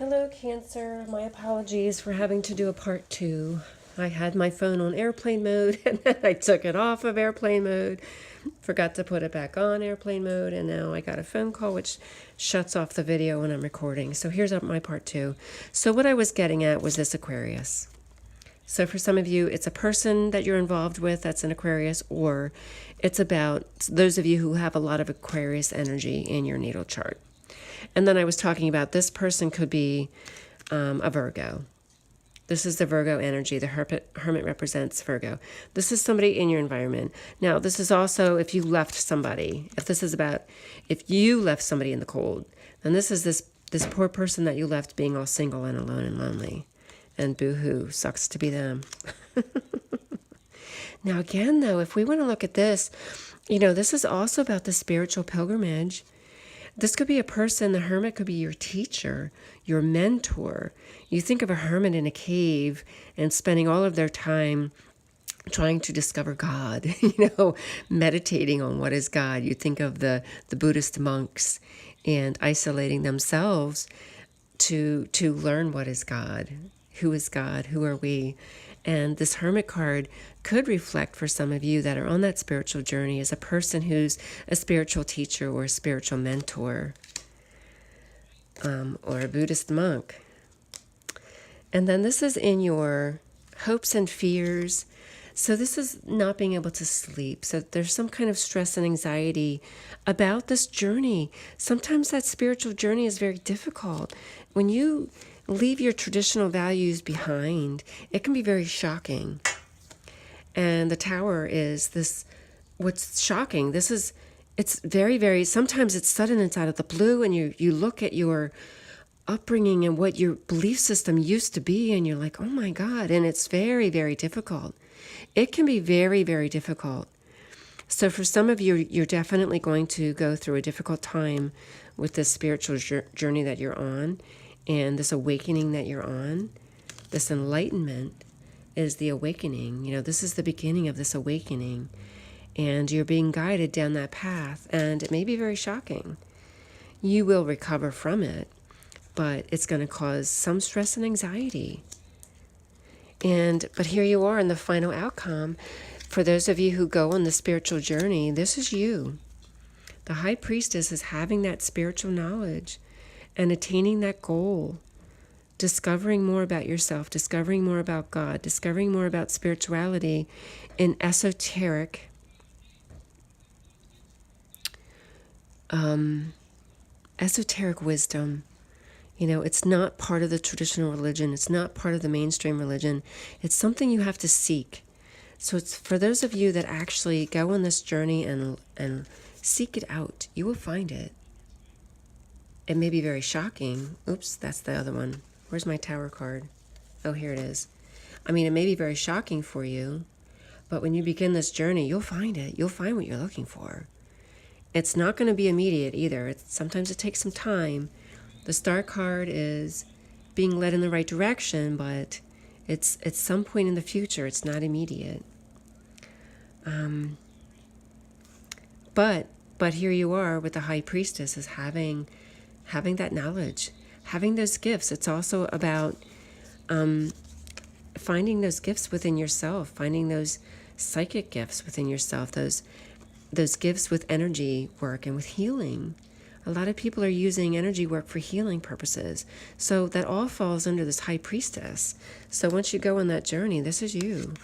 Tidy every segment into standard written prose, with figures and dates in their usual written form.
Hello, Cancer. My apologies for having to do a part two. I had my phone on airplane mode and then I took it off of airplane mode, forgot to put it back on airplane mode, and now I got a phone call which shuts off the video when I'm recording. So here's my part two. So, what I was getting at was this Aquarius. So, for some of you, it's a person that you're involved with that's an Aquarius, or it's about those of you who have a lot of Aquarius energy in your natal chart. And then I was talking about this person could be a Virgo. This is the Virgo energy. The hermit represents Virgo. This is somebody in your environment. Now, this is also if you left somebody. If this is about if you left somebody in the cold, then this is this poor person that you left being all single and alone and lonely. And boo-hoo, sucks to be them. Now, again, though, if we want to look at this, this is also about the spiritual pilgrimage. This could be a person, the hermit could be your teacher, your mentor. You think of a hermit in a cave and spending all of their time trying to discover God, meditating on what is God. You think of the Buddhist monks and isolating themselves to learn what is God. Who is God? Who are we? And this Hermit card could reflect for some of you that are on that spiritual journey as a person who's a spiritual teacher or a spiritual mentor, or a Buddhist monk. And then this is in your hopes and fears. So this is not being able to sleep. So there's some kind of stress and anxiety about this journey. Sometimes that spiritual journey is very difficult. When you leave your traditional values behind, it can be very shocking. And the Tower is this, what's shocking, it's very, very, sometimes it's sudden, it's out of the blue, and you look at your upbringing and what your belief system used to be, and you're like, oh my God, and it's very, very difficult. It can be very, very difficult. So for some of you, you're definitely going to go through a difficult time with this spiritual journey that you're on. And this awakening that you're on, this enlightenment is the awakening. This is the beginning of this awakening. And you're being guided down that path. And it may be very shocking. You will recover from it, but it's going to cause some stress and anxiety. But here you are in the final outcome. For those of you who go on the spiritual journey, this is you. The High Priestess is having that spiritual knowledge and attaining that goal, discovering more about yourself, discovering more about God, discovering more about spirituality in esoteric wisdom. It's not part of the traditional religion. It's not part of the mainstream religion. It's something you have to seek. So it's for those of you that actually go on this journey and seek it out, you will find it. It may be very shocking. Oops, that's the other one. Where's my Tower card? Oh, here it is. It may be very shocking for you, but when you begin this journey, you'll find it. You'll find what you're looking for. It's not going to be immediate either. Sometimes it takes some time. The Star card is being led in the right direction, but it's at some point in the future. It's not immediate. But here you are with the High Priestess is having that knowledge, having those gifts. It's also about finding those gifts within yourself, finding those psychic gifts within yourself, those gifts with energy work and with healing. A lot of people are using energy work for healing purposes. So that all falls under this High Priestess. So once you go on that journey, this is you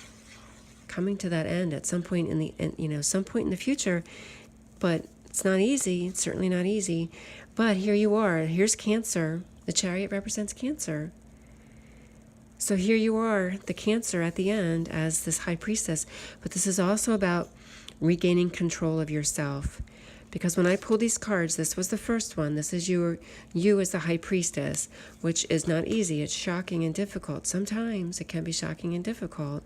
coming to that end at some point in the future. But it's not easy. It's certainly not easy. But here you are. Here's Cancer. The Chariot represents Cancer. So here you are, the Cancer at the end as this High Priestess. But this is also about regaining control of yourself. Because when I pulled these cards, this was the first one. This is you as the High Priestess, which is not easy. It's shocking and difficult. Sometimes it can be shocking and difficult.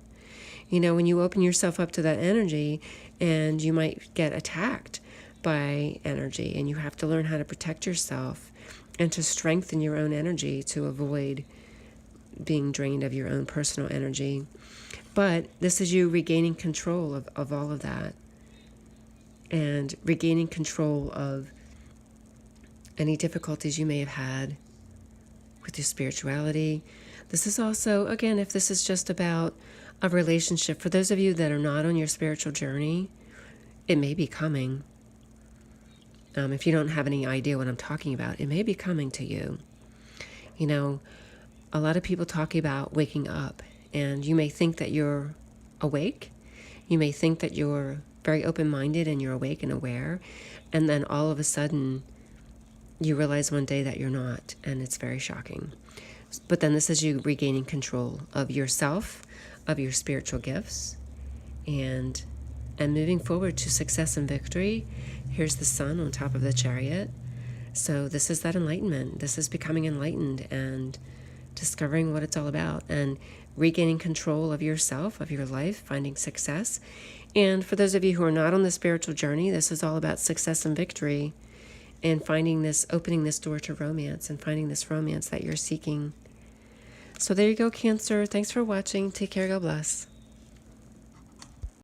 When you open yourself up to that energy, and you might get attacked by energy, and you have to learn how to protect yourself and to strengthen your own energy to avoid being drained of your own personal energy. But this is you regaining control of all of that and regaining control of any difficulties you may have had with your spirituality. This is also, again, if this is just about a relationship, for those of you that are not on your spiritual journey, it may be coming. If you don't have any idea what I'm talking about, it may be coming to you. You know, a lot of people talk about waking up, and you may think that you're awake. You may think that you're very open-minded and you're awake and aware, and then all of a sudden you realize one day that you're not, and it's very shocking. But then this is you regaining control of yourself, of your spiritual gifts, and moving forward to success and victory. Here's the sun on top of the Chariot. So this is that enlightenment. This is becoming enlightened and discovering what it's all about, and regaining control of yourself, of your life, finding success. And for those of you who are not on the spiritual journey, this is all about success and victory, and finding this, opening this door to romance, and finding this romance that you're seeking. So there you go, Cancer. Thanks for watching. Take care. God bless.